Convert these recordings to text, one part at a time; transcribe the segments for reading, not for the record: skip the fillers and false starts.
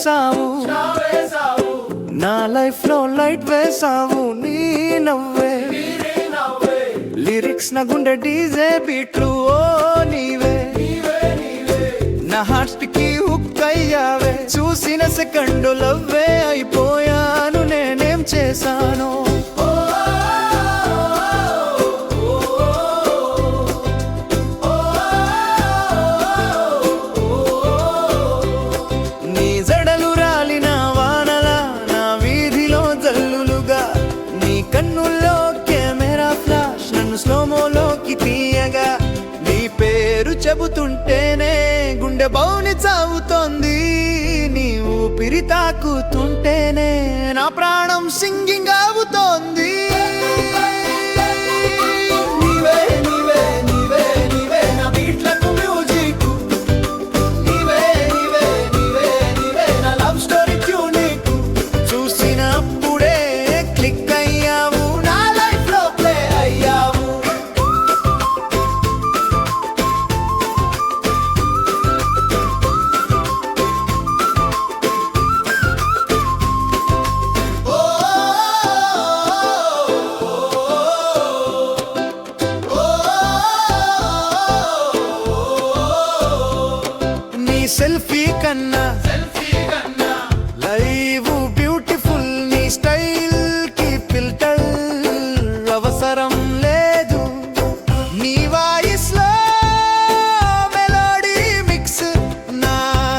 వేసావు, నా లైఫ్ లో లైట్ వేసావు. నీ నవ్వే లిరిక్స్ నా గుండె డీజే బీట్లు. ఓ నీవే నా హార్ట్ కి హుక్ అయ్యావే. చూసిన సెకండ్ లవ్వే అయిపోయాను. నేనేం చేశాను? నీ జడలు రాలిన వానలా నా వీధిలో జల్లులుగా, నీ కన్నుల్లో కెమెరా ఫ్లాష్ నన్ను స్లోమోలోకి తీయగా, నీ పేరు చెబుతుంటేనే గుండె బౌని చావుతోంది. నీ ఊపిరి తాకుతుంటేనే నా ప్రాణం సింగింగ్ అవుతోంది. నీవే నీవే నీవే నీవే నా బీట్లకు మ్యూజిక్. నీవే నీవే నీవే నీవే నా లవ్ స్టోరీ ట్యూనిక్. చూసినప్పుడే క్లిక్ అయ్యావు, నా లైఫ్ లో ప్లే అయ్యావు. సెల్ఫీ కన్నా లైవ్ బ్యూటిఫుల్. నీ స్టైల్ కి ఫిల్టర్ అవసరం లేదు. నీ వాయిస్ లో మెలోడీ మిక్స్, నా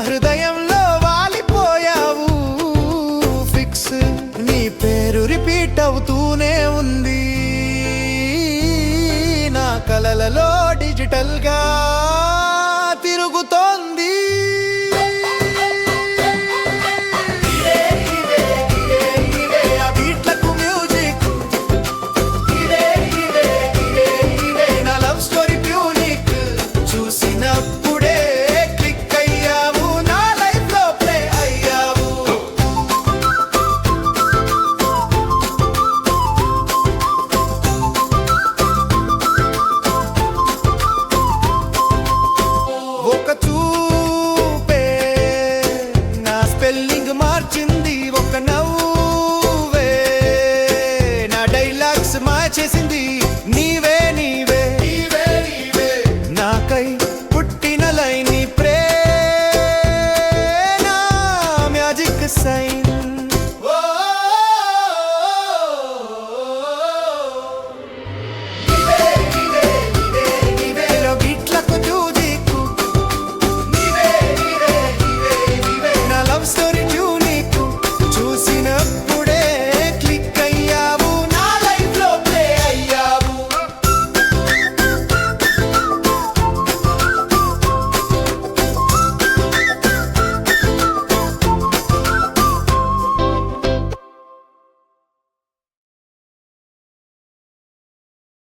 హృదయంలో వాలిపోయావు ఫిక్స్. నీ పేరు రిపీట్ అవుతూనే ఉంది నా కలలలో, డిజిటల్ గా తిరుగుతో